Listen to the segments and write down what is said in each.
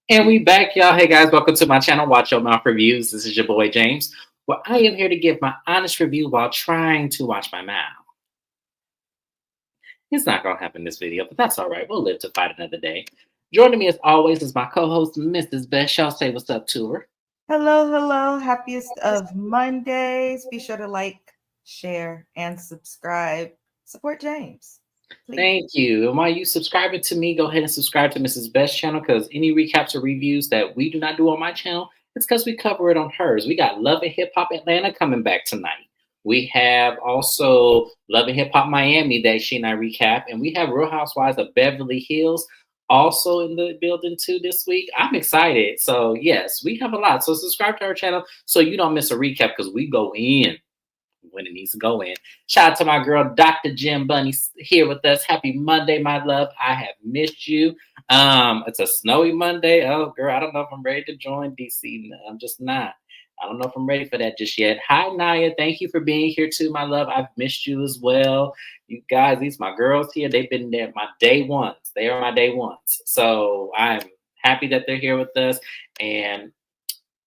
And we back, y'all. Hey guys, welcome to my channel, Watch Your Mouth Reviews. This is your boy James, where I am here to give my honest review while trying to watch my mouth. It's not gonna happen in this video, but that's all right. We'll live to fight another day. Joining me as always is my co-host, Mrs. Best. Y'all say what's up to her. Hello, hello. Happiest of Mondays. Be sure to like, share, and subscribe. Support James, please. Thank you. And while you subscribing to me, go ahead and subscribe to Mrs. Best channel because any recaps or reviews that we do not do on my channel, it's because we cover it on hers. We got Love and Hip Hop Atlanta coming back tonight. We have also Love and Hip Hop Miami that she and I recap, and we have Real Housewives of Beverly Hills also in the building too this week. I'm excited. So yes, we have a lot. So subscribe to our channel so you don't miss a recap because we go in when it needs to go in. Shout out to my girl, Dr. Jim Bunny, here with us. Happy Monday, my love. I have missed you. It's a snowy Monday. Oh, girl, I don't know if I'm ready to join DC. No, I'm just not. I don't know if I'm ready for that just yet. Hi, Naya. Thank you for being here too, my love. I've missed you as well. You guys, these my girls here. They've been there my day ones. They are my day ones. So I'm happy that they're here with us. And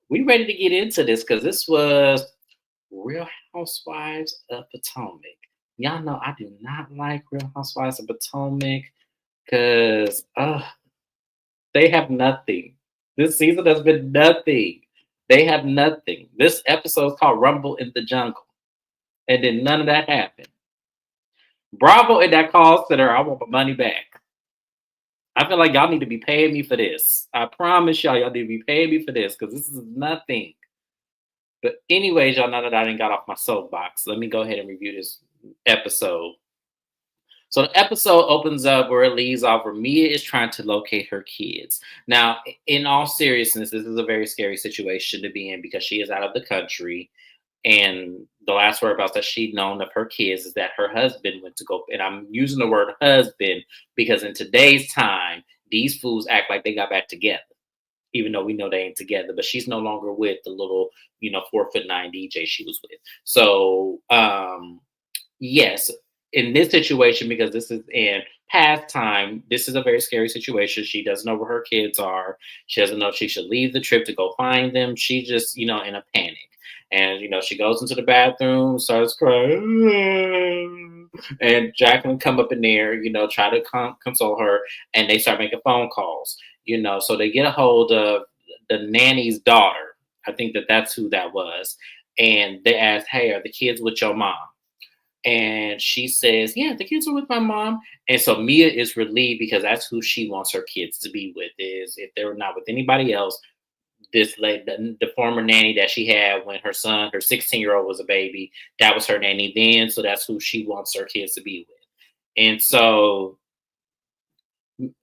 we ready to get into this because this was Real Housewives of Potomac. Y'all know I do not like Real Housewives of Potomac because they have nothing. This season has been nothing. They have nothing. This episode is called Rumble in the Jungle. And then none of that happened. Bravo in that call center. I want my money back. I feel like y'all need to be paying me for this. I promise y'all need to be paying me for this because this is nothing. But anyways, y'all know that I didn't got off my soapbox. Let me go ahead and review this episode. So the episode opens up where it leaves off where Mia is trying to locate her kids. Now, in all seriousness, this is a very scary situation to be in because she is out of the country. And the last whereabouts that she'd known of her kids is that her husband went to go. And I'm using the word husband because in today's time, these fools act like they got back together even though we know they ain't together. But she's no longer with the little, 4'9" DJ she was with. So yes, in this situation, because this is in past time, this is a very scary situation. She doesn't know where her kids are. She doesn't know if she should leave the trip to go find them. She just, in a panic. And, she goes into the bathroom, starts crying. And Jacqueline come up in there, try to console her. And they start making phone calls, So they get a hold of the nanny's daughter. I think that's who that was. And they ask, hey, are the kids with your mom? And she says, yeah, the kids are with my mom. And so Mia is relieved because that's who she wants her kids to be with. Is if they're not with anybody else, this lady, the former nanny that she had when her 16-year-old was a baby, that was her nanny then. So that's who she wants her kids to be with. And so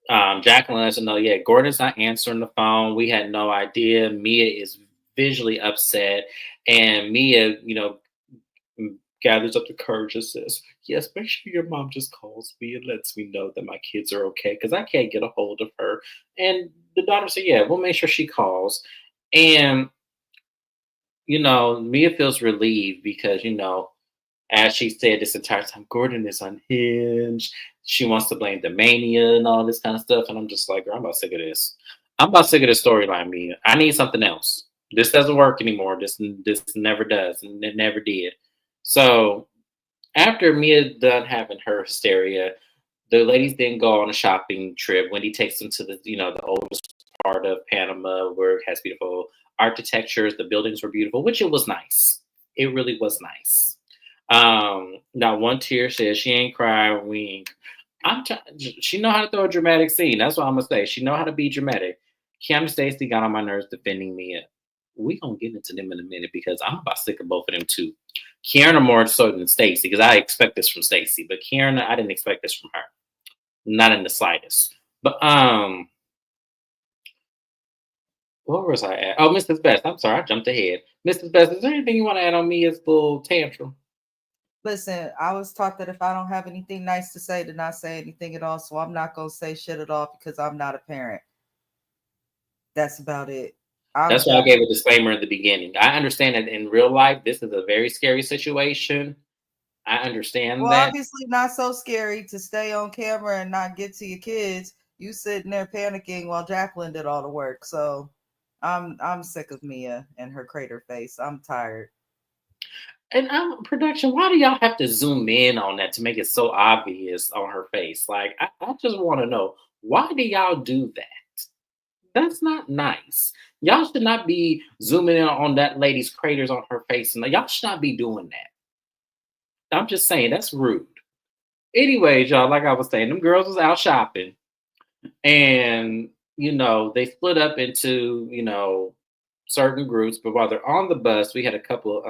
Jacqueline lets her know, yeah, Gordon's not answering the phone. We had no idea. Mia is visually upset. And Mia, gathers up the courage and says, yes, make sure your mom just calls me and lets me know that my kids are okay because I can't get a hold of her. And the daughter said, yeah, we'll make sure she calls. And, Mia feels relieved because, as she said this entire time, Gordon is unhinged. She wants to blame the mania and all this kind of stuff. And I'm just like, girl, I'm about sick of this. I'm about sick of this storyline, Mia. I need something else. This doesn't work anymore. This never does. And it never did. So after Mia done having her hysteria, the ladies then go on a shopping trip. Wendy takes them to the oldest part of Panama where it has beautiful architectures. The buildings were beautiful, which it was nice. It really was nice. Now one tear says she ain't crying. She know how to throw a dramatic scene. That's what I'm gonna say. She know how to be dramatic. Kim Stacy got on my nerves defending Mia. We gonna get into them in a minute because I'm about sick of both of them too. Karen more so than Stacy because I expect this from Stacy, but Karen, I didn't expect this from her, not in the slightest. But where was I at? Oh, Mrs. Best. I'm sorry, I jumped ahead. Mrs. Best, is there anything you want to add on Mia's little tantrum? Listen, I was taught that if I don't have anything nice to say, to not say anything at all. So I'm not going to say shit at all because I'm not a parent. That's about it. I'm That's why I done. gave a disclaimer in the beginning. I understand that in real life, this is a very scary situation. I understand Well, that. obviously not so scary to stay on camera and not get to your kids. You sitting there panicking while Jacqueline did all the work. So I'm sick of Mia and her crater face. I'm tired. And production, why do y'all have to zoom in on that to make it so obvious on her face? Like, I just want to know, why do y'all do that? That's not nice. Y'all should not be zooming in on that lady's craters on her face, and y'all should not be doing that. I'm just saying that's rude. Anyways, y'all, like I was saying, them girls was out shopping, and they split up into certain groups. But while they're on the bus, we had a couple.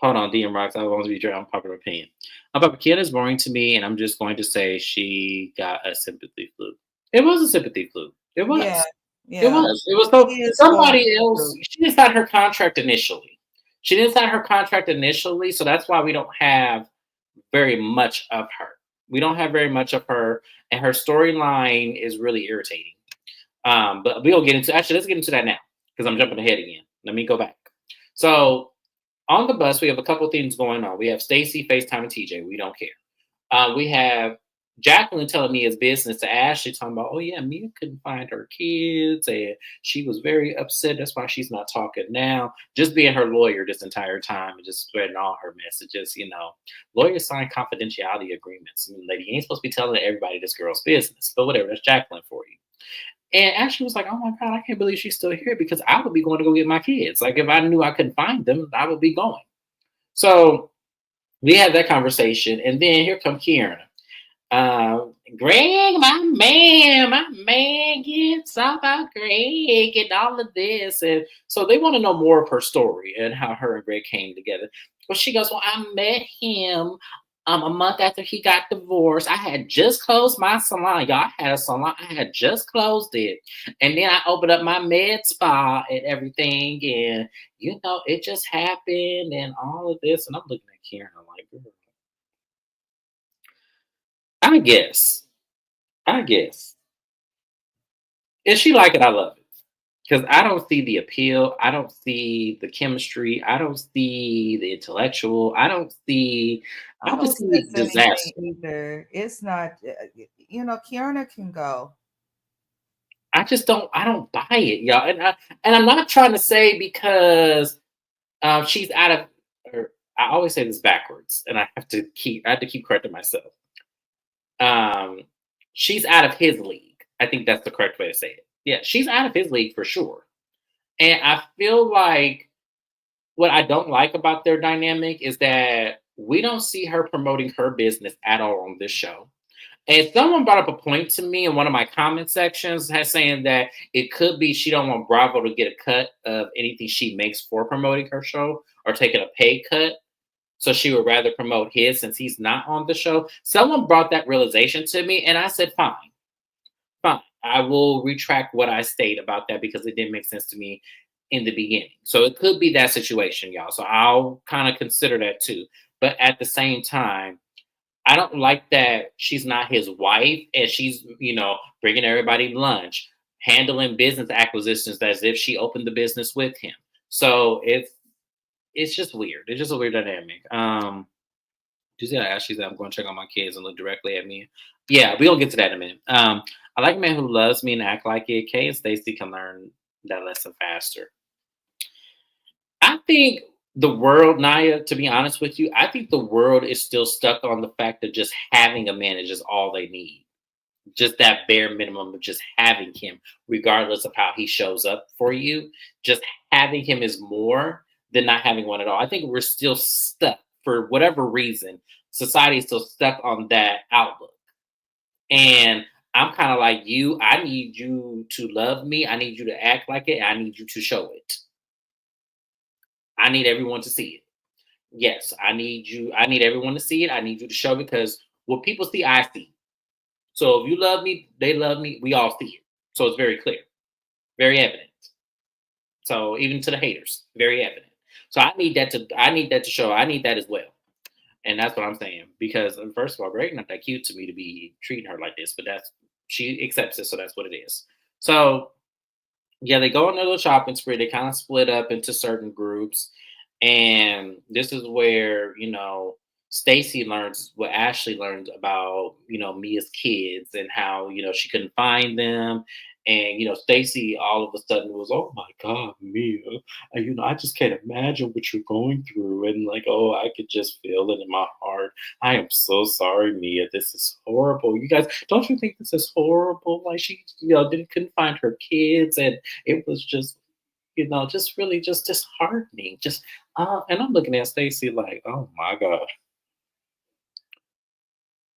Hold on, DM Rocks. I want to be your unpopular opinion. Unpopular Kian is boring to me, and I'm just going to say she got a sympathy flu. It was a sympathy flu. It Yeah, was. It yeah. was. It was so She is going somebody else. through. She didn't sign her contract initially. She didn't sign her contract initially, so that's why we don't have very much of her. We don't have very much of her, and her storyline is really irritating. But we'll get into let's get into that now because I'm jumping ahead again. Let me go back. So on the bus, we have a couple things going on. We have Stacy, FaceTime, and TJ. We don't care. We have Jacqueline telling me his business to Ashley, talking about, oh yeah, Mia couldn't find her kids, and she was very upset. That's why she's not talking now. Just being her lawyer this entire time and just spreading all her messages. Lawyers sign confidentiality agreements. I mean, lady, you ain't supposed to be telling everybody this girl's business, but whatever. That's Jacqueline for you. And Ashley was like, oh my God, I can't believe she's still here because I would be going to go get my kids. Like, if I knew I couldn't find them, I would be going. So we had that conversation. And then here comes Kieran. Greg, my man gets all about Greg and all of this. And so they want to know more of her story and how her and Greg came together. Well, she goes, well, I met him a month after he got divorced. I had just closed my salon. Y'all, I had a salon. I had just closed it. And then I opened up my med spa and everything. And, it just happened and all of this. And I'm looking at Karen. I'm like, girl, I guess. I guess. If she like it, I love it. Because I don't see the appeal. I don't see the chemistry. I don't see the intellectual. I I don't just see sense anything disaster. either. It's not, Kiana can go. I don't buy it, y'all. And I'm not trying to say because she's out of, or I always say this backwards, and I have to keep correcting myself. Um, she's out of his league. I think that's the correct way to say it. Yeah, she's out of his league for sure. And I feel like what I don't like about their dynamic is that we don't see her promoting her business at all on this show. And someone brought up a point to me in one of my comment sections, has saying that it could be she don't want Bravo to get a cut of anything she makes for promoting her show or taking a pay cut. So she would rather promote his since he's not on the show. Someone brought that realization to me, and I said, fine, fine. I will retract what I state about that because it didn't make sense to me in the beginning. So it could be that situation, y'all. So I'll kind of consider that too. But at the same time, I don't like that she's not his wife and she's, bringing everybody lunch, handling business acquisitions as if she opened the business with him. So it's just weird. It's just a weird dynamic. Do you see how Ashley said I'm going to check on my kids and look directly at me? Yeah, we'll get to that in a minute. I like a man who loves me and act like it. Kay and Stacey can learn that lesson faster. I think the world, Naya, to be honest with you, I think the world is still stuck on the fact that just having a man is just all they need. Just that bare minimum of just having him, regardless of how he shows up for you. Just having him is more than not having one at all. I think we're still stuck for whatever reason. Society is still stuck on that outlook. And I'm kind of like you. I need you to love me. I need you to act like it. I need you to show it. I need everyone to see it. Yes, I need you. I need everyone to see it. I need you to show it because what people see, I see. So if you love me, they love me. We all see it. So it's very clear, very evident. So even to the haters, very evident. So I need that to show. I need that as well. And that's what I'm saying. Because first of all, Greg not that cute to me to be treating her like this, but she accepts it, so that's what it is. So yeah, they go on a little shopping spree. They kind of split up into certain groups. And this is where, Stacy learns what Ashley learned about, Mia's kids and how, she couldn't find them. And, Stacy all of a sudden was, oh my God, Mia, I just can't imagine what you're going through. And like, oh, I could just feel it in my heart. I am so sorry, Mia. This is horrible. You guys, don't you think this is horrible? Like she, couldn't find her kids. And it was just, just really just disheartening. And I'm looking at Stacy like, oh my God.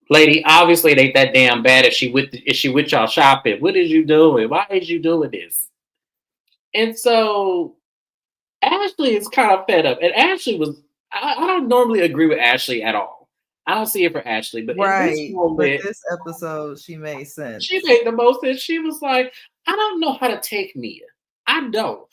Lady, obviously it ain't that damn bad if she with y'all shopping. What is you doing? Why is you doing this? And so Ashley is kind of fed up. And Ashley was I don't normally agree with Ashley at all. I don't see it for Ashley, but in this Right. But moment, this episode, she made sense. she made the most sense. She was like, I don't know how to take Mia. I don't.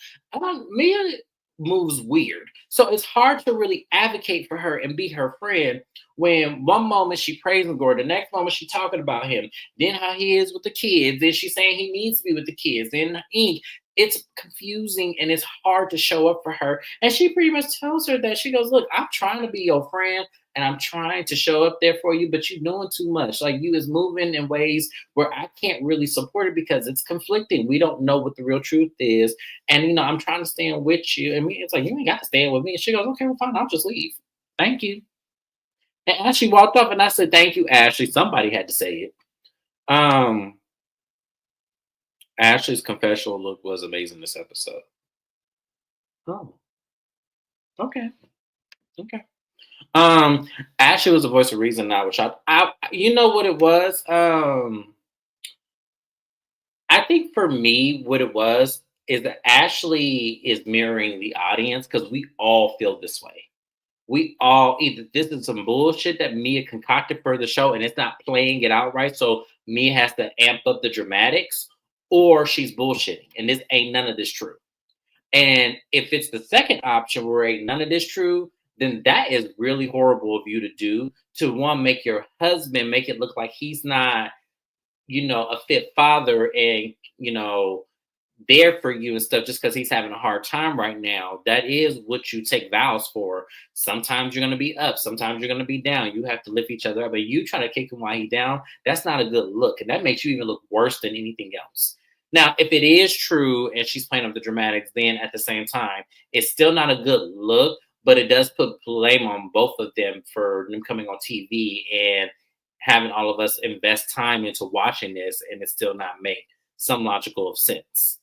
Mia moves weird. So it's hard to really advocate for her and be her friend when one moment she praising God, the next moment she talking about him, then how he is with the kids, then she's saying he needs to be with the kids, then it's confusing and it's hard to show up for her. And she pretty much tells her that she goes, look, I'm trying to be your friend and I'm trying to show up there for you, but you're doing too much. Like you is moving in ways where I can't really support it because it's conflicting. We don't know what the real truth is. And I'm trying to stand with you. And it's like, you ain't got to stand with me. And she goes, okay, well, fine, I'll just leave. Thank you. And Ashley walked off and I said, thank you, Ashley. Somebody had to say it. Ashley's confessional look was amazing this episode. Oh. Okay. Okay. Ashley was the voice of reason now, which I you know what it was? I think for me, what it was is that Ashley is mirroring the audience because we all feel this way. We all either this is some bullshit that Mia concocted for the show and it's not playing it out right. So Mia has to amp up the dramatics, or she's bullshitting. And this ain't none of this true. And if it's the second option where ain't none of this true, then that is really horrible of you to do. To one, make your husband make it look like he's not, a fit father and, there for you and stuff just because he's having a hard time right now. That is what you take vows for. Sometimes you're going to be up, sometimes you're going to be down. You have to lift each other up, but you try to kick him while he's down. That's not a good look, and that makes you even look worse than anything else. Now, if it is true and she's playing up the dramatics, then at the same time, it's still not a good look, but it does put blame on both of them for them coming on TV and having all of us invest time into watching this, and it still not make some logical sense.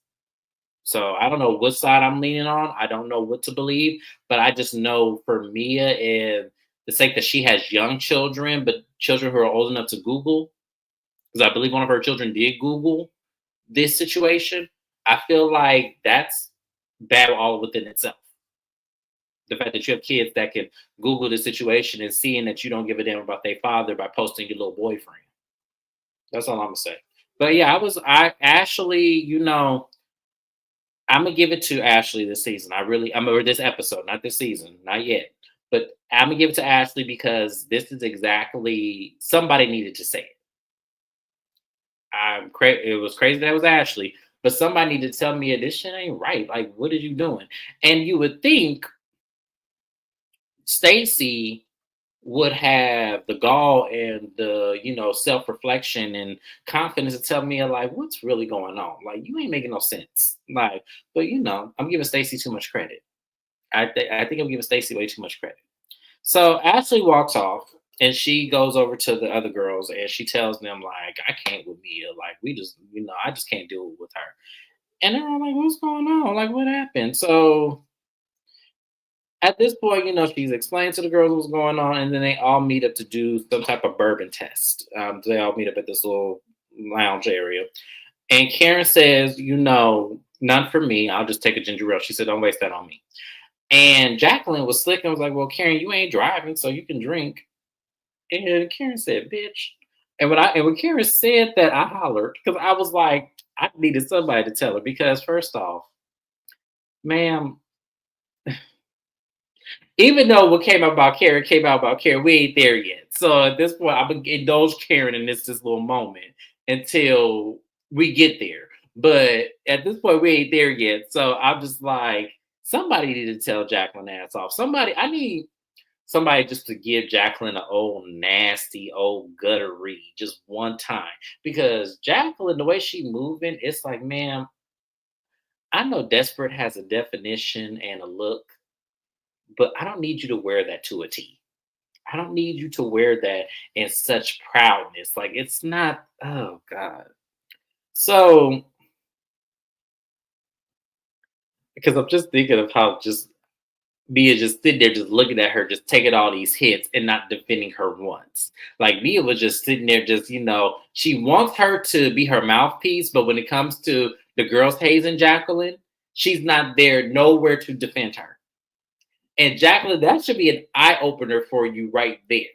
So I don't know what side I'm leaning on. I don't know what to believe, but I just know for Mia and the sake that she has young children, but children who are old enough to Google, because I believe one of her children did Google this situation. I feel like that's bad all within itself. The fact that you have kids that can Google the situation and seeing that you don't give a damn about their father by posting your little boyfriend. That's all I'm gonna say. But yeah, Ashley, I'm gonna give it to Ashley this season. Or this episode, not this season, not yet. But I'm gonna give it to Ashley because this is exactly somebody needed to say it. It was crazy that it was Ashley, but somebody needed to tell me this shit ain't right. Like, what are you doing? And you would think Stacy would have the gall and the self-reflection and confidence to tell me like what's really going on. Like you ain't making no sense. Like, but I'm giving Stacy too much credit. I think I'm giving Stacy way too much credit. So Ashley walks off and she goes over to the other girls and she tells them like I can't with Mia. Like we just I just can't deal with her. And they're all like, what's going on? Like what happened? So at this point, she's explained to the girls what's going on, and then they all meet up to do some type of bourbon test. They all meet up at this little lounge area. And Karen says, none for me. I'll just take a ginger ale. She said, don't waste that on me. And Jacqueline was slick and was like, well, Karen, you ain't driving, so you can drink. And Karen said, bitch. And when Karen said that, I hollered because I was like, I needed somebody to tell her because first off, ma'am, even though what came out about Karen, we ain't there yet. So at this point, I'm gonna indulge Karen in this little moment until we get there. But at this point, we ain't there yet. So I'm just like, somebody needed to tell Jacqueline ass off. Somebody just to give Jacqueline an old nasty, old gutter read just one time. Because Jacqueline, the way she moving, it's like, ma'am, I know desperate has a definition and a look, but I don't need you to wear that to a T. I don't need you to wear that in such proudness. Like it's not, oh God. So because I'm just thinking of how just Mia just sitting there, just looking at her, just taking all these hits and not defending her once. Like Mia was just sitting there, just she wants her to be her mouthpiece, but when it comes to the girls hazing Jacqueline, she's not there, nowhere to defend her. And Jacqueline, that should be an eye opener for you right there.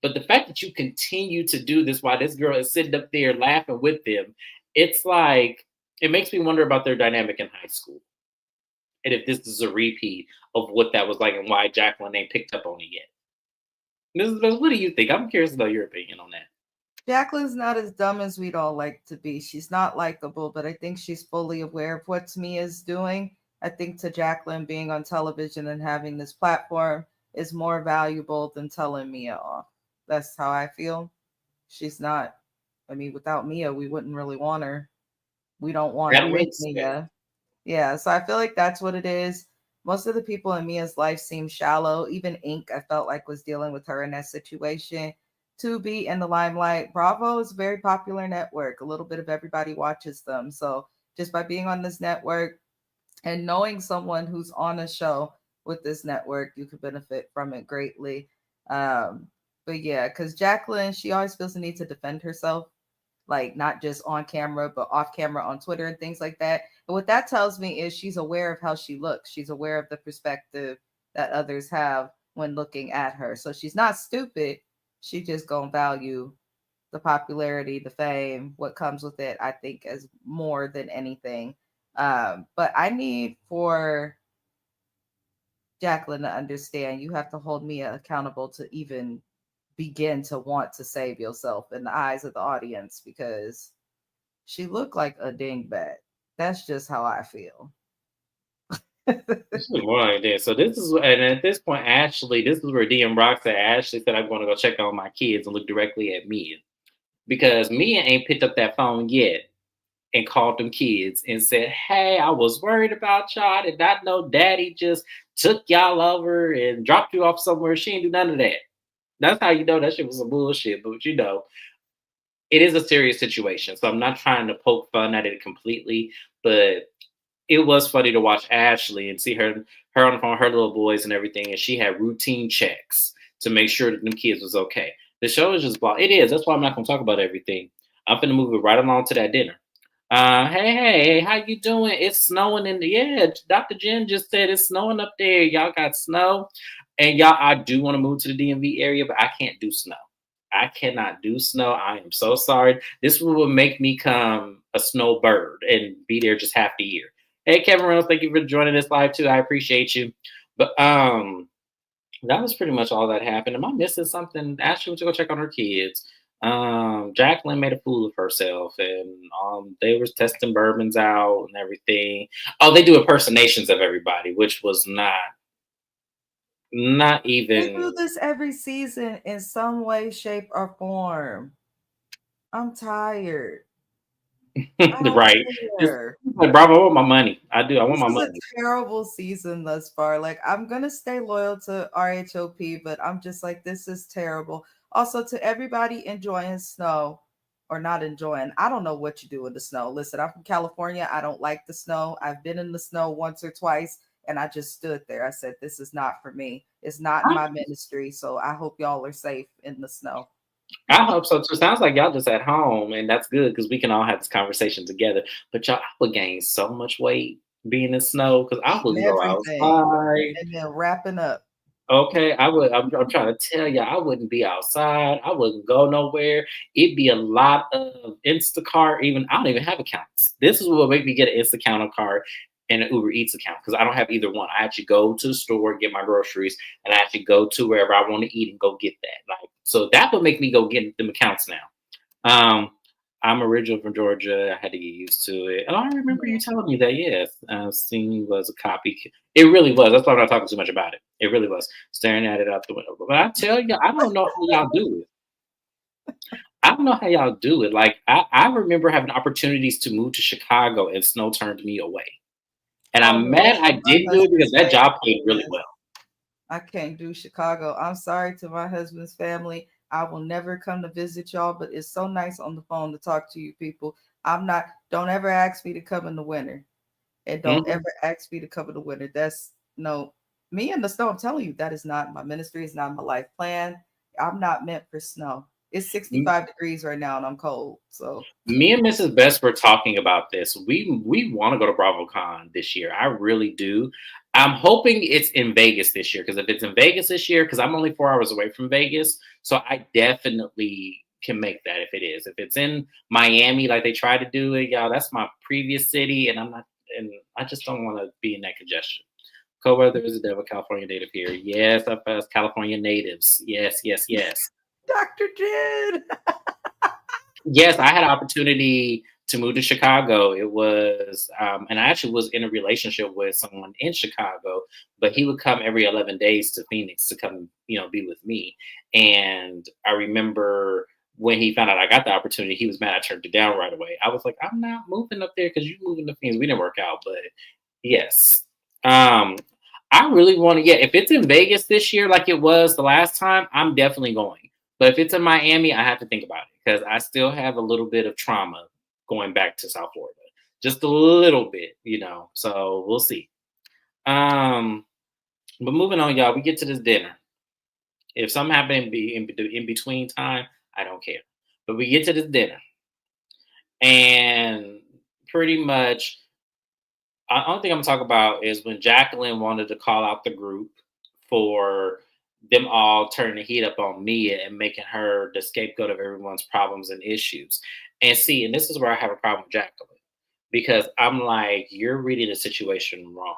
But the fact that you continue to do this while this girl is sitting up there laughing with them, it's like it makes me wonder about their dynamic in high school. And if this is a repeat of what that was like and why Jacqueline ain't picked up on it yet. What do you think? I'm curious to know your opinion on that. Jacqueline's not as dumb as we'd all like to be. She's not likable, but I think she's fully aware of what Mia's doing. I think to Jacqueline being on television and having this platform is more valuable than telling Mia off. That's how I feel. She's not, I mean, without Mia, we wouldn't really want her. We don't want her That with makes sense. Mia. Yeah, so I feel like that's what it is. Most of the people in Mia's life seem shallow. Even Ink, I felt like was dealing with her in that situation. To be in the limelight, Bravo is a very popular network. A little bit of everybody watches them. So just by being on this network and knowing someone who's on a show with this network, you could benefit from it greatly. Um, but yeah, because Jacqueline, she always feels the need to defend herself, like not just on camera, but off camera on Twitter and things like that. And what that tells me is she's aware of how she looks. She's aware of the perspective that others have when looking at her. So she's not stupid. She just gonna value the popularity, the fame, what comes with it, I think, as more than anything. But I need for Jacqueline to understand you have to hold Mia accountable to even begin to want to save yourself in the eyes of the audience because she looked like a dingbat. That's just how I feel. This is more like this. So this is, and at this point, Ashley, this is where DM Rock said, Ashley said, I'm going to go check on my kids and look directly at Mia because Mia ain't picked up that phone yet and called them kids and said, hey, I was worried about y'all. I did not know daddy just took y'all over and dropped you off somewhere. She didn't do none of that. That's how you know that shit was some bullshit. But it is a serious situation. So I'm not trying to poke fun at it completely, but it was funny to watch Ashley and see her on the phone, her little boys and everything, and she had routine checks to make sure that them kids was okay. The show is just blah. It is. That's why I'm not gonna talk about everything. I'm gonna move it right along to that dinner. Hey, how you doing? It's snowing in the yeah. Dr. Jen just said it's snowing up there. Y'all got snow, and y'all. I do want to move to the DMV area, but I can't do snow. I cannot do snow. I am so sorry. This will make me come a snowbird and be there just half the year. Hey, Kevin Reynolds, thank you for joining us live too. I appreciate you. But that was pretty much all that happened. Am I missing something? Ashley went to go check on her kids. Jacqueline made a fool of herself, and they were testing bourbons out and everything. Oh, they do impersonations of everybody, which was not They do even this every season in some way, shape, or form. I'm tired. I don't right. Just care. like Bravo, I want my money. I do. I want This my is a money. terrible season thus far. Like, I'm gonna stay loyal to RHOP, but I'm just like, this is terrible. Also, to everybody enjoying snow or not enjoying, I don't know what you do in the snow. Listen, I'm from California. I don't like the snow. I've been in the snow once or twice, and I just stood there. I said, this is not for me. It's not my ministry. So I hope y'all are safe in the snow. I hope so too. Sounds like y'all just at home, and that's good because we can all have this conversation together. But y'all, I would gain so much weight being in snow because I Eating wouldn't go everything outside. and then wrapping up. Okay, I would. I'm trying to tell you, I wouldn't be outside. I wouldn't go nowhere. It'd be a lot of Instacart. Even I don't even have accounts. This is what would make me get an Instacart card and an Uber Eats account because I don't have either one. I actually go to the store, get my groceries, and I actually go to wherever I want to eat and go get that. Like so, that would make me go get them accounts now. I'm original from Georgia. I had to get used to it. And I remember you telling me that, yes, Sing was a copy. It really was. That's why I'm not talking too much about it. It really was. Staring at it out the window. But I tell you, I don't know how y'all do it. I don't know how y'all do it. Like, I remember having opportunities to move to Chicago and snow turned me away. And Oh I'm no, mad that's I what my didn't do it because husband's that saying. job paid really Yes. well. I can't do Chicago. I'm sorry to my husband's family. I will never come to visit y'all, but it's so nice on the phone to talk to you people. I'm not, don't ever ask me to come in the winter. And don't ever Mhm. ask me to come in the winter. That's no, me in the snow. I'm telling you, that is not my ministry, is not my life plan. I'm not meant for snow. It's 65 degrees right now and I'm cold. So Me and Mrs. Best were talking about this. We want to go to BravoCon this year. I really do. I'm hoping it's in Vegas this year because if it's in Vegas this year, because I'm only 4 hours away from Vegas, so I definitely can make that if it is. If it's in Miami, like they try to do it, y'all, that's my previous city, and I'm not, and I just don't want to be in that congestion. Cold weather is a devil, California native here. Yes, up as California natives. Yes, yes, yes. Dr. Jin. Yes, I had an opportunity to move to Chicago. It was, and I actually was in a relationship with someone in Chicago, but he would come every 11 days to Phoenix to come, be with me. And I remember when he found out I got the opportunity, he was mad I turned it down right away. I was like, I'm not moving up there because you moving to Phoenix. We didn't work out, but yes. Um, I really want to, yeah, if it's in Vegas this year, like it was the last time, I'm definitely going. But if it's in Miami, I have to think about it because I still have a little bit of trauma going back to South Florida. Just a little bit. So we'll see. Um, but moving on, y'all, we get to this dinner. If something happened in between time, I don't care. But we get to this dinner, and pretty much, the only thing I'm gonna talk about is when Jacqueline wanted to call out the group for them all turning the heat up on Mia and making her the scapegoat of everyone's problems and issues. And see, and this is where I have a problem with Jacqueline because I'm like, you're reading the situation wrong.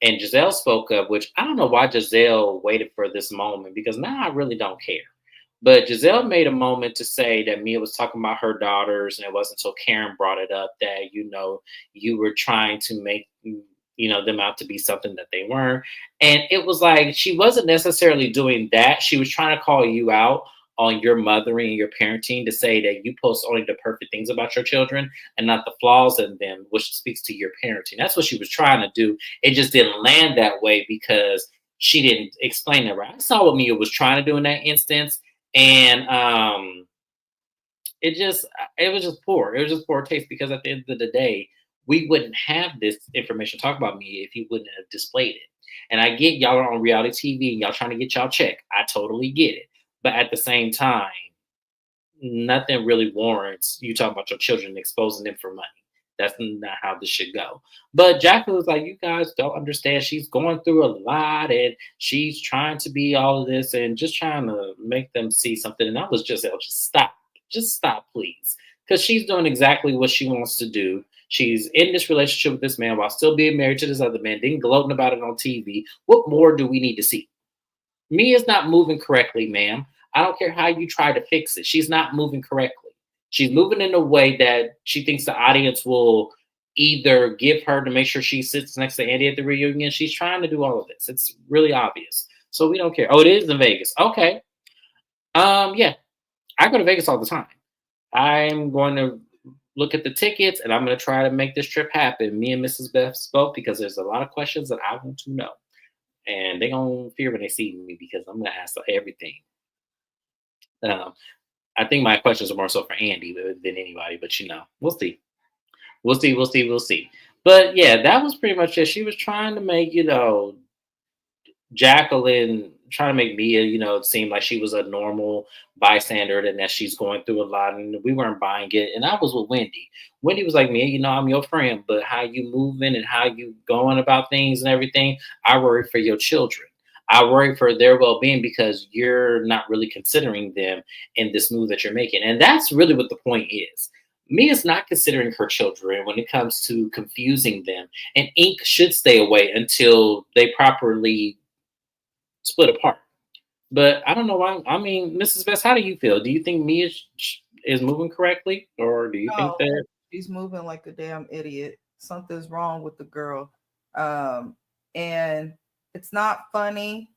And Giselle spoke up, which I don't know why Giselle waited for this moment because now I really don't care. But Giselle made a moment to say that Mia was talking about her daughters, and it wasn't until Karen brought it up that, you were trying to make them out to be something that they weren't. And it was like she wasn't necessarily doing that. She was trying to call you out on your mothering and your parenting to say that you post only the perfect things about your children and not the flaws in them, which speaks to your parenting. That's what she was trying to do. It just didn't land that way because she didn't explain it right. I saw what Mia was trying to do in that instance, and it was just poor. It was just poor taste because at the end of the day, we wouldn't have this information talk about me if you wouldn't have displayed it. And I get y'all are on reality TV and y'all trying to get y'all check. I totally get it. But at the same time, nothing really warrants you talking about your children exposing them for money. That's not how this should go. But Jacqueline was like, you guys don't understand. She's going through a lot and she's trying to be all of this and just trying to make them see something. And I was just, oh, just stop. Just stop, please. Because she's doing exactly what she wants to do. She's in this relationship with this man while still being married to this other man, then gloating about it on TV. What more do we need to see? Mia's not moving correctly, ma'am. I don't care how you try to fix it. She's not moving correctly. She's moving in a way that she thinks the audience will either give her to make sure she sits next to Andy at the reunion. She's trying to do all of this. It's really obvious. So we don't care. Oh, it is in Vegas. Okay. Yeah. I go to Vegas all the time. I'm going to look at the tickets and I'm going to try to make this trip happen. Me and Mrs. Beth spoke because there's a lot of questions that I want to know. And they're going to fear when they see me because I'm going to ask everything. Um, I think my questions are more so for Andy than anybody, but we'll see. We'll see. We'll see. We'll see. But yeah, that was pretty much it. She was trying to make, Jacqueline trying to make Mia, seem like she was a normal bystander and that she's going through a lot, and we weren't buying it. And I was with Wendy. Wendy was like, Mia, I'm your friend, but how you moving and how you going about things and everything, I worry for your children. I worry for their well-being because you're not really considering them in this move that you're making. And that's really what the point is. Mia's not considering her children when it comes to confusing them. And Ink should stay away until they properly split apart. But I don't know why. I mean, Mrs. Best, how do you feel? Do you think Mia is moving correctly, or do you think No, that? she's moving like a damn idiot. Something's wrong with the girl. Um, and it's not funny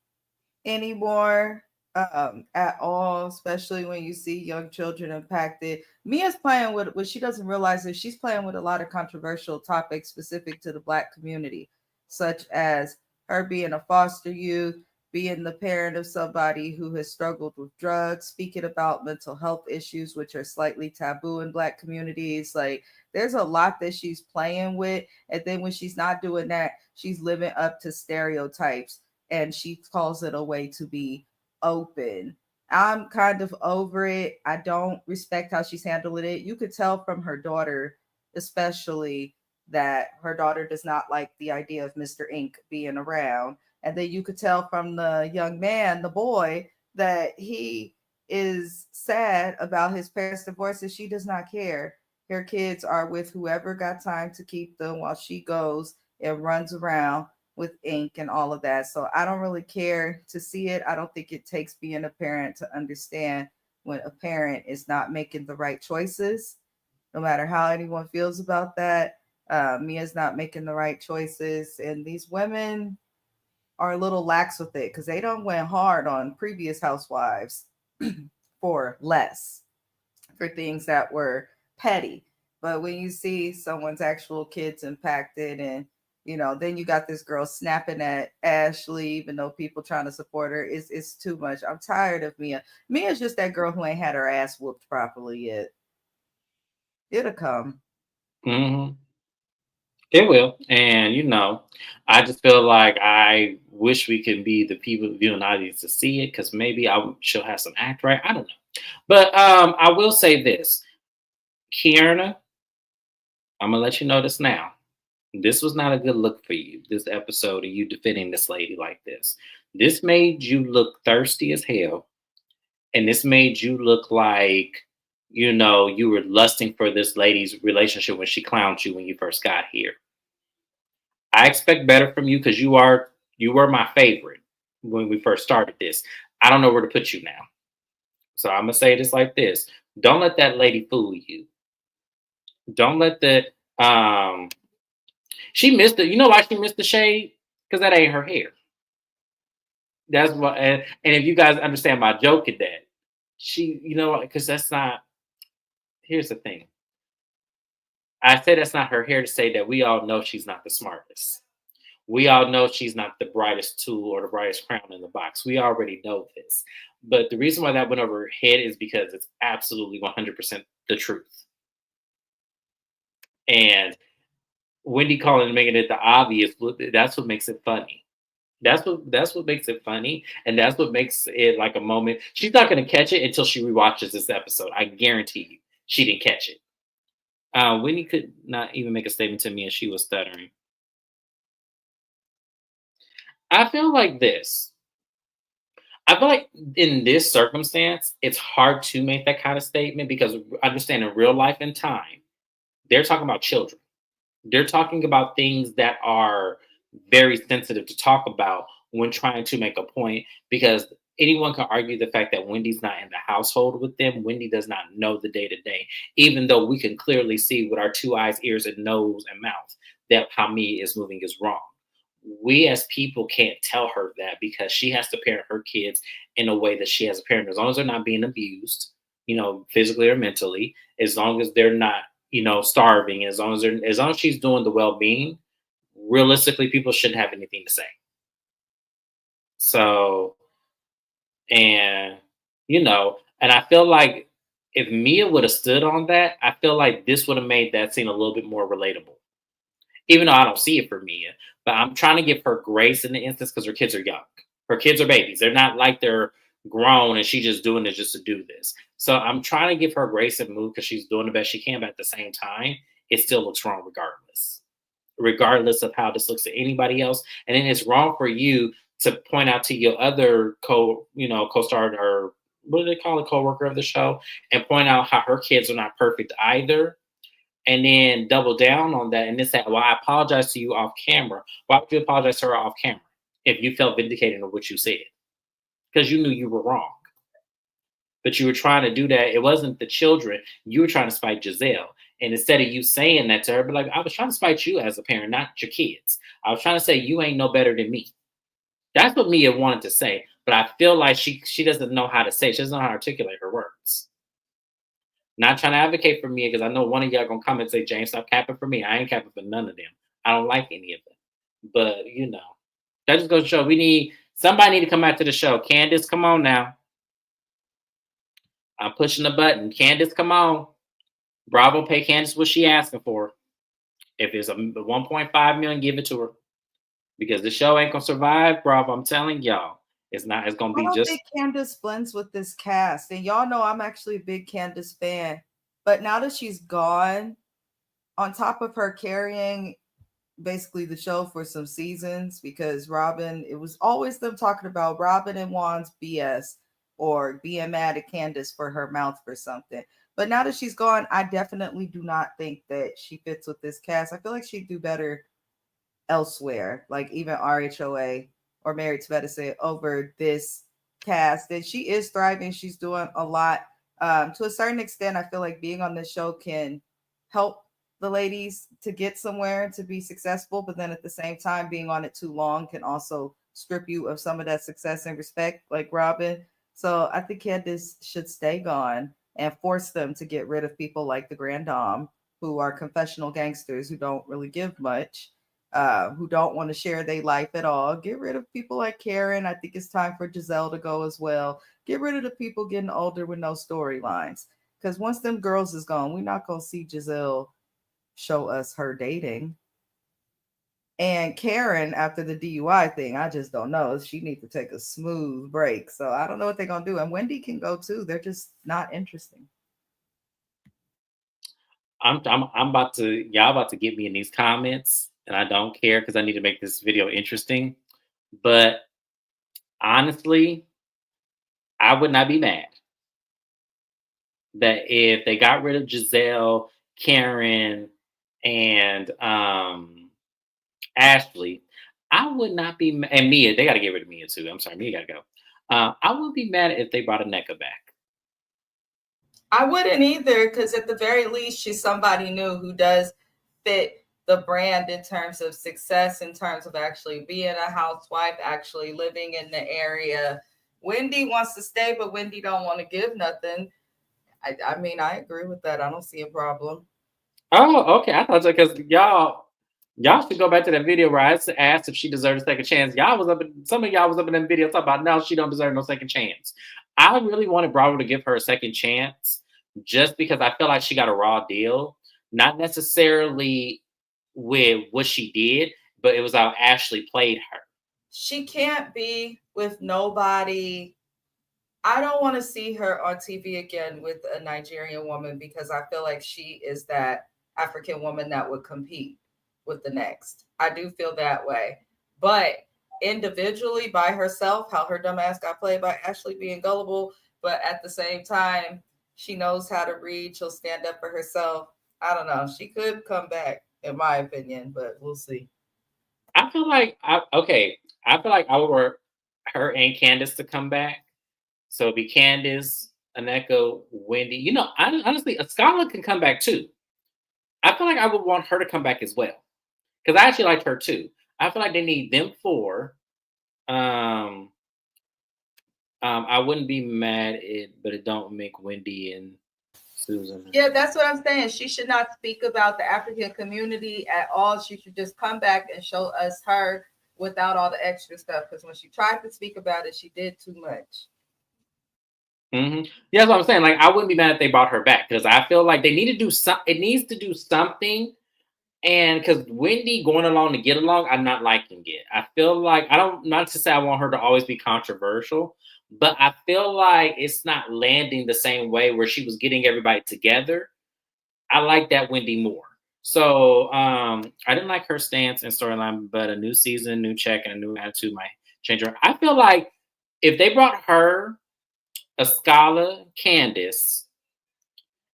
anymore at all, especially when you see young children impacted. Mia's playing with what she doesn't realize is she's playing with a lot of controversial topics specific to the Black community, such as her being a foster youth, being the parent of somebody who has struggled with drugs, speaking about mental health issues, which are slightly taboo in Black communities. Like, there's a lot that she's playing with. And then when she's not doing that, she's living up to stereotypes and she calls it a way to be open. I'm kind of over it. I don't respect how she's handling it. You could tell from her daughter, especially, that her daughter does not like the idea of Mr. Ink being around. And then you could tell from the young man, the boy, that he is sad about his parents' divorce and she does not care. Her kids are with whoever got time to keep them while she goes and runs around with ink and all of that. So I don't really care to see it. I don't think it takes being a parent to understand when a parent is not making the right choices, no matter how anyone feels about that. Mia's not making the right choices, and these women are a little lax with it because they don't went hard on previous housewives for less, for things that were petty. But when you see someone's actual kids impacted and then you got this girl snapping at Ashley, even though people trying to support her, it's too much. I'm tired of Mia. Mia's just that girl who ain't had her ass whooped properly yet. It'll come. Hmm. It will, and I just feel like I wish we could be the people viewing audience to see it because maybe she'll have some act right. I don't know, but I will say this, Kierna, I'm gonna let you know this now. This was not a good look for you. This episode of you defending this lady like this. This made you look thirsty as hell, and this made you look like you were lusting for this lady's relationship when she clowned you when you first got here. I expect better from you because you were my favorite when we first started this. I don't know where to put you now. So I'm gonna say this like this. Don't let that lady fool you. Don't let the she missed it. You know why she missed the shade? Because that ain't her hair. That's what and if you guys understand my joke at that, because that's not here's the thing. I say that's not her hair to say that we all know she's not the smartest. We all know she's not the brightest tool or the brightest crown in the box. We already know this. But the reason why that went over her head is because it's absolutely 100% the truth. And Wendy calling and making it the obvious, that's what makes it funny. That's what makes it funny, and that's what makes it like a moment. She's not going to catch it until she rewatches this episode. I guarantee you, she didn't catch it. Wendy could not even make a statement to me, and she was stuttering. I feel like this. I feel like in this circumstance, it's hard to make that kind of statement because understand in real life and time, they're talking about children. They're talking about things that are very sensitive to talk about when trying to make a point because anyone can argue the fact that Wendy's not in the household with them. Wendy does not know the day to day, even though we can clearly see with our two eyes, ears, and nose and mouth that how Mia is moving is wrong. We as people can't tell her that because she has to parent her kids in a way that she has a parent, as long as they're not being abused, physically or mentally, as long as they're not, starving, as long as she's doing the well-being, realistically, people shouldn't have anything to say. So, and and I feel like if Mia would have stood on that, I feel like this would have made that scene a little bit more relatable. Even though I don't see it for Mia, but I'm trying to give her grace in the instance because her kids are young. Her kids are babies. They're not like they're grown and she's just doing this just to do this. So I'm trying to give her grace and move because she's doing the best she can, but at the same time, it still looks wrong regardless of how this looks to anybody else. And then it's wrong for you to point out to your other co-star or what do they call it, co-worker of the show, and point out how her kids are not perfect either and then double down on that and then say, well, I apologize to you off camera. Why would you apologize to her off camera if you felt vindicated of what you said? Because you knew you were wrong. But you were trying to do that. It wasn't the children. You were trying to spite Giselle. And instead of you saying that to her, but like, I was trying to spite you as a parent, not your kids. I was trying to say you ain't no better than me. That's what Mia wanted to say. But I feel like she doesn't know how to say it. She doesn't know how to articulate her words. Not trying to advocate for Mia because I know one of y'all gonna come and say, James, stop capping for me. I ain't capping for none of them. I don't like any of them. But that just goes to show somebody need to come out to the show. Candace, come on now. I'm pushing the button. Candace, come on. Bravo, pay Candace what she asking for. If it's a 1.5 million, give it to her. Because the show ain't gonna survive, Bravo. I'm telling y'all. It's not, it's gonna I be don't just think Candace blends with this cast. And y'all know I'm actually a big Candace fan. But now that she's gone, on top of her carrying basically the show for some seasons, because Robin, it was always them talking about Robin and Juan's BS or being mad at Candace for her mouth for something. But now that she's gone, I definitely do not think that she fits with this cast. I feel like she'd do better elsewhere, like even RHOA or Married to Medicine over this cast. And she is thriving. She's doing a lot. To a certain extent, I feel like being on this show can help the ladies to get somewhere to be successful. But then at the same time, being on it too long can also strip you of some of that success and respect, like Robin. So I think Candace should stay gone and force them to get rid of people like the Grand Dame, who are confessional gangsters who don't really give much, who don't want to share their life at all. Get rid of people like Karen. I think it's time for Giselle to go as well. Get rid of the people getting older with no storylines. Because once them girls is gone, we're not going to see Giselle show us her dating. And Karen, after the DUI thing, I just don't know. She needs to take a smooth break. So I don't know what they're going to do. And Wendy can go too. They're just not interesting. I'm about to y'all about to get me in these comments, and I don't care because I need to make this video interesting. But honestly, I would not be mad that if they got rid of Giselle, Karen, and Ashley, I would not be and Mia. They got to get rid of Mia too. I'm sorry, Mia got to go. I wouldn't be mad if they brought a NECA back. I wouldn't either, because at the very least, she's somebody new who does fit the brand in terms of success, in terms of actually being a housewife, actually living in the area. Wendy wants to stay, but Wendy don't want to give nothing. I mean, I agree with that. I don't see a problem. Oh, okay. I thought so because y'all should go back to that video where I asked if she deserved a second chance. Y'all was up in some of y'all was up in that video talking about now she don't deserve no second chance. I really wanted Bravo to give her a second chance just because I feel like she got a raw deal. Not necessarily with what she did, but it was how Ashley played her. She can't be with nobody. I don't want to see her on TV again with a Nigerian woman because I feel like she is that African woman that would compete with the next. I do feel that way. But individually by herself, how her dumb ass got played by Ashley being gullible, but at the same time, she knows how to read. She'll stand up for herself. I don't know. She could come back, in my opinion, but we'll see. I feel like I feel like I would want her and Candace to come back. So it'd be Candace, Aneka, Wendy. Honestly, a scholar can come back too. I feel like I would want her to come back as well because I actually liked her too. I feel like they need them four. Um, I wouldn't be mad but it don't make Wendy and Susan. Yeah, that's what I'm saying. She should not speak about the African community at all. She should just come back and show us her without all the extra stuff. Because when she tried to speak about it, she did too much. Yeah, that's what I'm saying. Like, I wouldn't be mad if they brought her back because I feel like they need to do some. It needs to do something. And because Wendy going along to get along, I'm not liking it. I feel like not to say I want her to always be controversial, but I feel like it's not landing the same way where she was getting everybody together. I like that Wendy more. So I didn't like her stance and storyline, but a new season, new check, and a new attitude might change her. I feel like if they brought her, Escala, Candace,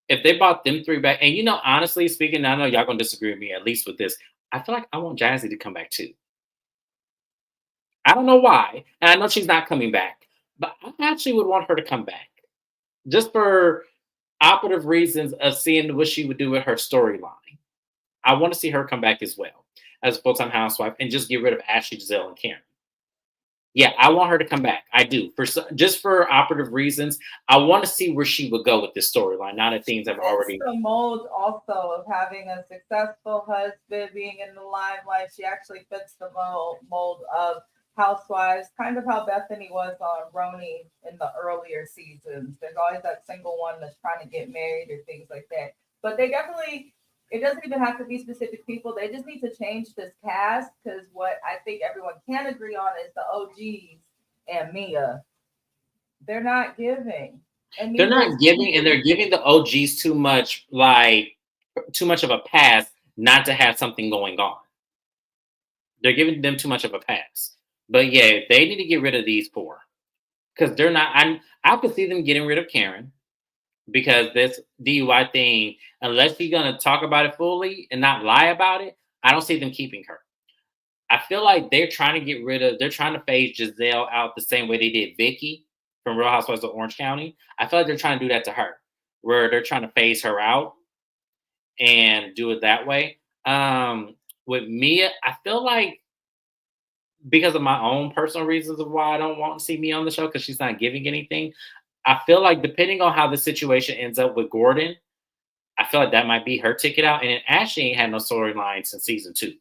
if they brought them three back, and honestly speaking, I know y'all gonna disagree with me at least with this. I feel like I want Jazzy to come back too. I don't know why, and I know she's not coming back, but I actually would want her to come back. just for operative reasons of seeing what she would do with her storyline. I want to see her come back as well as a full-time housewife and just get rid of Ashley, Giselle, and Karen. Yeah, I want her to come back. I do. Just for operative reasons, I want to see where she would go with this storyline. Now that things have Fits already. the mold also of having a successful husband, being in the limelight. She actually fits the mold of Housewives, kind of how Bethany was on Roni in the earlier seasons. There's always that single one that's trying to get married or things like that. But they definitely, it doesn't even have to be specific people. They just need to change this cast because what I think everyone can agree on is the OGs and Mia. They're not giving. And They're neither is not giving, and they're giving the OGs too much, like too much of a pass not to have something going on. They're giving them too much of a pass. But yeah, they need to get rid of these four because they're not. I could see them getting rid of Karen because this DUI thing, unless you're gonna talk about it fully and not lie about it, I don't see them keeping her. I feel like they're trying to phase Giselle out the same way they did Vicky from Real Housewives of Orange County. I feel like they're trying to do that to her, where they're trying to phase her out and do it that way. With Mia, I feel like because of my own personal reasons of why I don't want to see Mia on the show because she's not giving anything. I feel like depending on how the situation ends up with Gordon, I feel like that might be her ticket out. And then Ashley ain't had no storyline since season 2.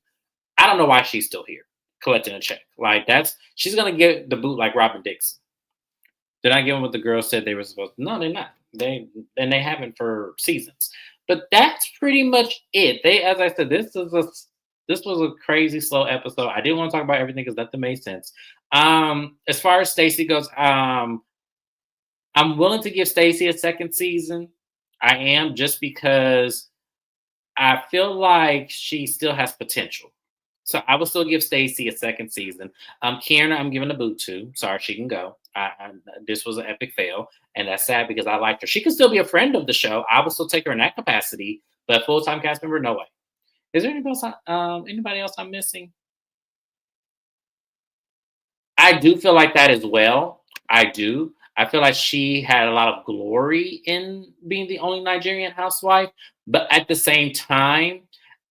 I don't know why she's still here collecting a check. Like she's gonna get the boot like Robin Dixon. They're not giving what the girls said they were supposed to. No, they're not. They haven't for seasons. But that's pretty much it. As I said, this was a crazy slow episode. I didn't want to talk about everything because nothing made sense. As far as Stacey goes, I'm willing to give Stacey a second season. I am just because I feel like she still has potential. So I will still give Stacey a second season. Karen, I'm giving a boot to. Sorry, she can go. This was an epic fail, and that's sad because I liked her. She can still be a friend of the show. I would still take her in that capacity, but full-time cast member, no way. Is there anybody else I'm missing? I do feel like that as well. I do. I feel like she had a lot of glory in being the only Nigerian housewife, but at the same time,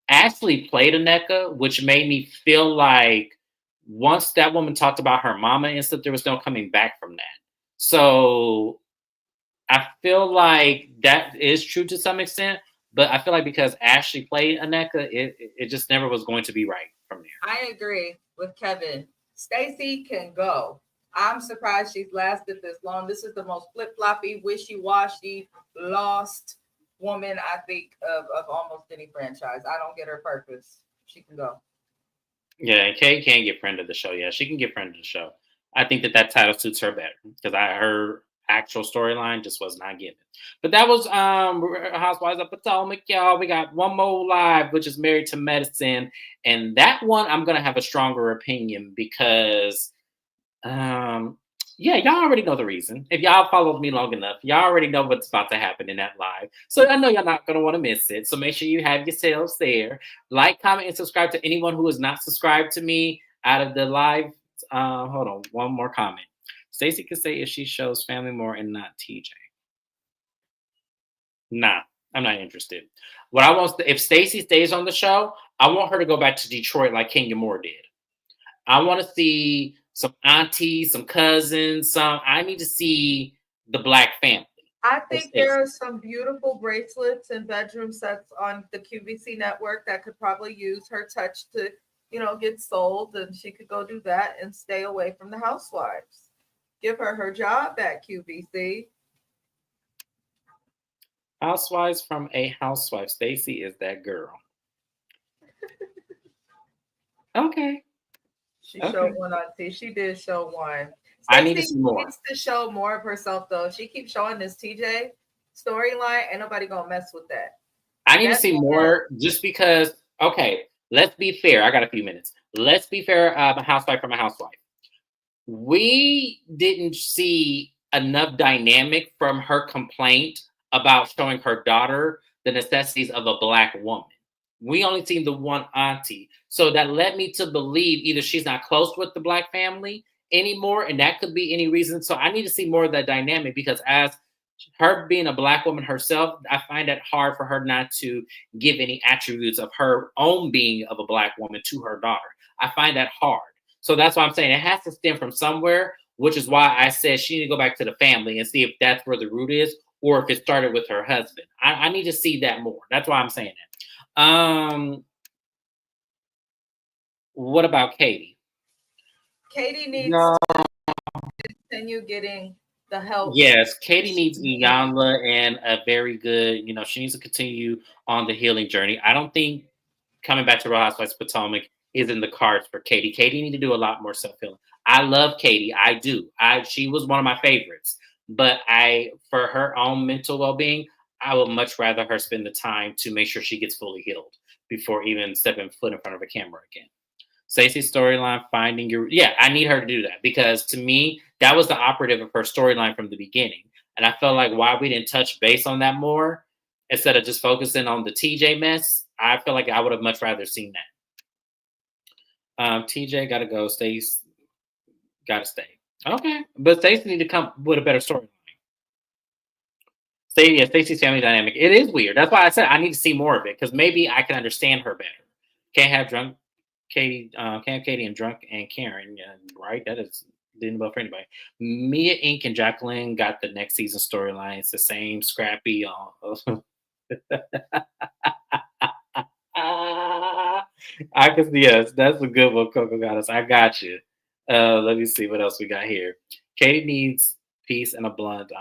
Ashley played Aneka, which made me feel like once that woman talked about her mama and stuff, there was no coming back from that. So I feel like that is true to some extent, but I feel like because Ashley played Aneka, it just never was going to be right from there. I agree with Kevin. Stacey can go. I'm surprised she's lasted this long. This is the most flip-floppy, wishy-washy, lost woman I think of almost any franchise. I don't get her purpose. She can go. Yeah, and Kay can get friend of the show. Yeah, she can get friend of the show. I think that title suits her better because her actual storyline just was not given. But that was Housewives of Potomac, y'all. We got one more live, which is Married to Medicine, and that one I'm gonna have a stronger opinion because yeah, y'all already know the reason. If y'all followed me long enough, y'all already know what's about to happen in that live. So I know y'all not going to want to miss it. So make sure you have yourselves there. Like, comment, and subscribe to anyone who is not subscribed to me out of the live. Hold on, one more comment. Stacey could say if she shows family more and not TJ. Nah, I'm not interested. What I want, if Stacey stays on the show, I want her to go back to Detroit like Kenya Moore did. I want to see some aunties, some cousins, I need to see the Black family. I think there are some beautiful bracelets and bedroom sets on the QVC network that could probably use her touch to, get sold, and she could go do that and stay away from the housewives. Give her job at QVC. Housewives from a Housewife. Stacey is that girl. Okay. She showed one on T. She did show one. I need to see more. Needs to show more of herself though. She keeps showing this TJ storyline. Ain't nobody gonna mess with that. I need to see more just because. Okay, let's be fair. I got a few minutes. Let's be fair. A housewife from a housewife. We didn't see enough dynamic from her complaint about showing her daughter the necessities of a Black woman. We only seen the one auntie. So that led me to believe either she's not close with the Black family anymore, and that could be any reason. So I need to see more of that dynamic because as her being a black woman herself, I find it hard for her not to give any attributes of her own being of a black woman to her daughter. I find that hard. So that's why I'm saying it has to stem from somewhere, which is why I said she need to go back to the family and see if that's where the root is, or if it started with her husband. I need to see that more. That's why I'm saying that. What about Katie? Katie needs No. to continue getting the help. Yes, Katie needs Iyanla and a very good, she needs to continue on the healing journey. I don't think coming back to Real Housewives of Potomac is in the cards for Katie. Katie need to do a lot more self-healing. I love Katie. I do. She was one of my favorites. But for her own mental well-being, I would much rather her spend the time to make sure she gets fully healed before even stepping foot in front of a camera again. Stacey's storyline, finding your, yeah, I need her to do that, because to me, that was the operative of her storyline from the beginning. And I felt like why we didn't touch base on that more instead of just focusing on the TJ mess, I feel like I would have much rather seen that. TJ got to go. Stacey got to stay. Okay. But Stacey need to come with a better storyline. Stacey's family dynamic. It is weird. That's why I said I need to see more of it, because maybe I can understand her better. Can't have Katie and drunk and Karen, yeah, right? That is didn't vote for anybody. Mia, Inc. and Jacqueline got the next season storyline. It's the same scrappy. I can see, yes, that's a good one, Coco Goddess. I got you. Let me see what else we got here. Katie needs peace and a blunt.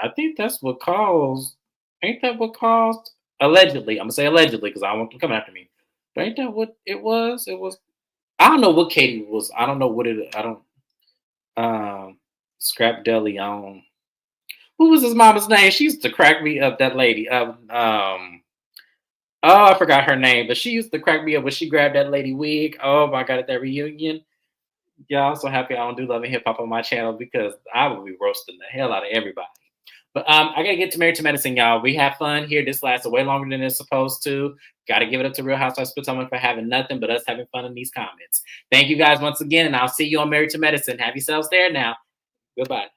I think that's what caused. Ain't that what caused? Allegedly, I'm gonna say allegedly because I don't want them coming after me. But ain't that what it was? It was. I don't know what Katie was. I don't know what it. I don't. Scrap Deli on. Who was his mama's name? She used to crack me up. That lady. Oh, I forgot her name, but she used to crack me up when she grabbed that lady wig. Oh my god, at that reunion. Yeah, I'm so happy I don't do Love and Hip Hop on my channel, because I would be roasting the hell out of everybody. But I gotta get to Married to Medicine, y'all. We have fun here. This lasted way longer than it's supposed to. Gotta give it up to Real Housewives of Potomac for having nothing but us having fun in these comments. Thank you guys once again, and I'll see you on Married to Medicine. Have yourselves there now. Goodbye.